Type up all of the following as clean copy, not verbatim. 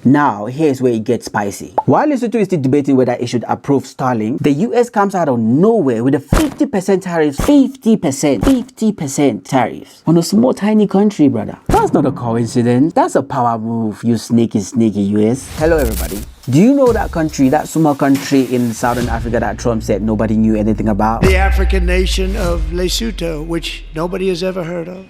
Now, here's where it gets spicy. While Lesotho is still debating whether it should approve Starlink, the US comes out of nowhere with a 50% tariffs, 50% tariffs on a small tiny country, brother. That's not a coincidence. That's a power move, you sneaky US. Hello, everybody. Do you know that country, that small country in Southern Africa that Trump said nobody knew anything about? The African nation of Lesotho, which nobody has ever heard of.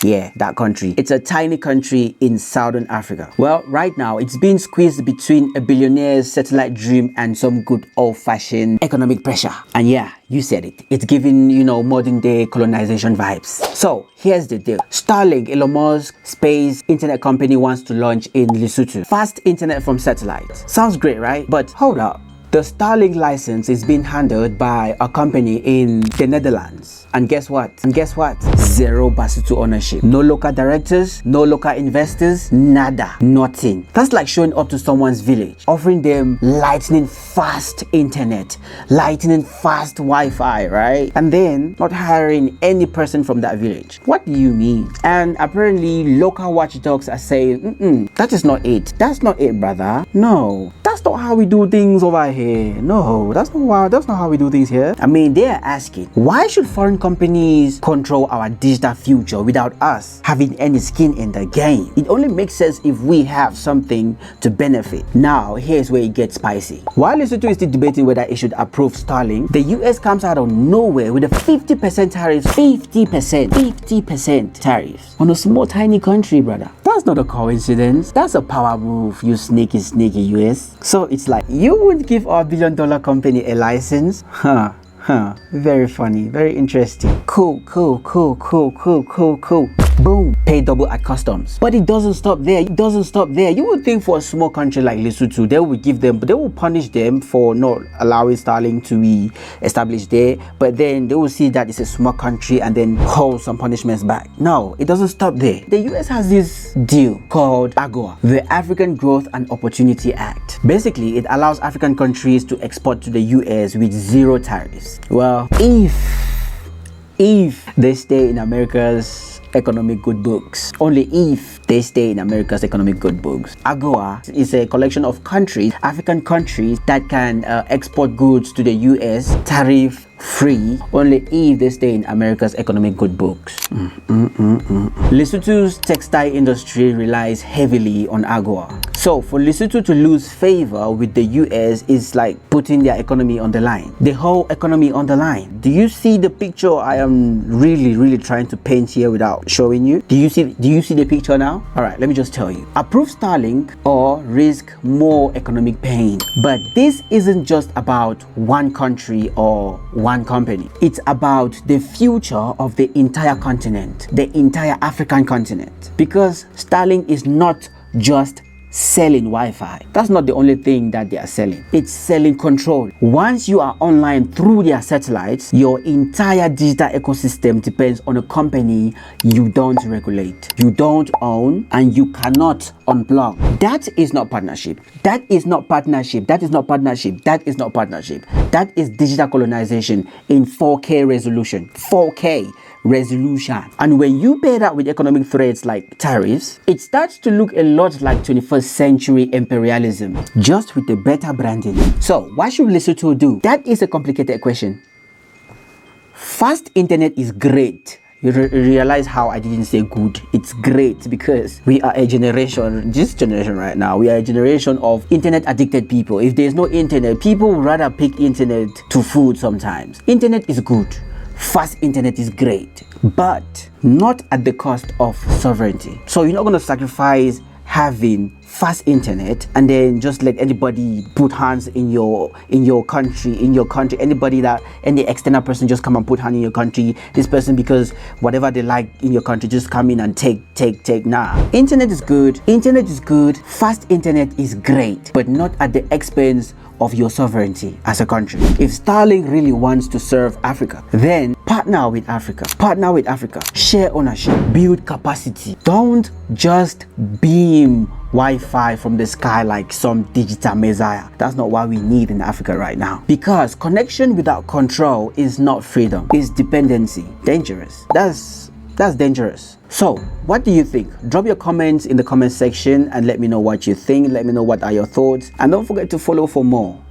Yeah, that country. It's a tiny country in Southern Africa. Well, right now, it's being squeezed between a billionaire's satellite dream and some good old-fashioned economic pressure. And yeah, you said it. It's giving, modern-day colonization vibes. So, here's the deal. Starlink, Elon Musk, space internet company wants to launch in Lesotho. Fast internet from satellite. Sounds great, right? But hold up. The Starlink license is being handled by a company in the Netherlands. And guess what? Zero Basotho ownership. No local directors, no local investors, nada, nothing. That's like showing up to someone's village, offering them lightning fast internet, lightning fast Wi-Fi, right? And then not hiring any person from that village. What do you mean? And apparently local watchdogs are saying, that is not it. That's not it, brother. No, that's not how we do things over here. No, that's not how we do things here. I mean, they're asking, why should foreign companies control our digital future without us having any skin in the game? It only makes sense if we have something to benefit. Now, here's where it gets spicy. While Lesotho is still debating whether it should approve Starlink, the US comes out of nowhere with a 50% tariffs, 50% tariffs on a small tiny country, brother. That's not a coincidence. That's a power move, you sneaky US. So it's like, you would give our billion-dollar company a license? Very funny, very interesting. Cool. Boom, pay double at customs. But it doesn't stop there. You would think for a small country like Lesotho, they will punish them for not allowing Starlink to be established there. But then they will see that it's a small country and then hold some punishments back. No, it doesn't stop there. The US has this deal called AGOA, the African Growth and Opportunity Act. Basically, it allows African countries to export to the US with zero tariffs. Well, if they stay in America's economic good books. Only if they stay in America's economic good books. AGOA is a collection of countries, African countries, that can export goods to the US tariff free only if they stay in America's economic good books. Lesotho's textile industry relies heavily on AGOA. So for Lesotho to lose favor with the US is like putting their economy on the line. The whole economy on the line. Do you see the picture I am really trying to paint here without showing you? Do you see the picture now? All right, let me just tell you. Approve Starlink or risk more economic pain. But this isn't just about one country or one company. It's about the future of the entire continent, the entire African continent. Because Starlink is not just selling Wi-Fi. That's not the only thing that they are selling. It's selling control. Once you are online through their satellites, your entire digital ecosystem depends on a company you don't regulate, you don't own, and you cannot unplug. That is not partnership. That is digital colonization in 4K resolution. 4K resolution. And when you pair that with economic threats like tariffs, it starts to look a lot like 21st century imperialism, just with a better branding. So what should Lesotho do? That is a complicated question. Fast internet is great. You realize how I didn't say good. It's great because we are a generation, this generation right now, we are a generation of internet addicted people. If there's no internet, people would rather pick internet to food sometimes. Internet is good. Fast internet is great, but not at the cost of sovereignty. So you're not going to sacrifice having fast internet and then just let anybody put hands in your country, any external person just come and put hand in your country. This person, because whatever they like in your country, just come in and take. Nah, internet is good. Fast internet is great, but not at the expense of your sovereignty as a country. If Starlink really wants to serve Africa, then partner with Africa, share ownership, build capacity. Don't just beam Wi-Fi from the sky like some digital messiah. That's not what we need in Africa right now. Because connection without control is not freedom, it's dependency. Dangerous. That's That's dangerous. So what do you think? Drop your comments in the comment section and let me know what you think. Let me know what are your thoughts, and don't forget to follow for more.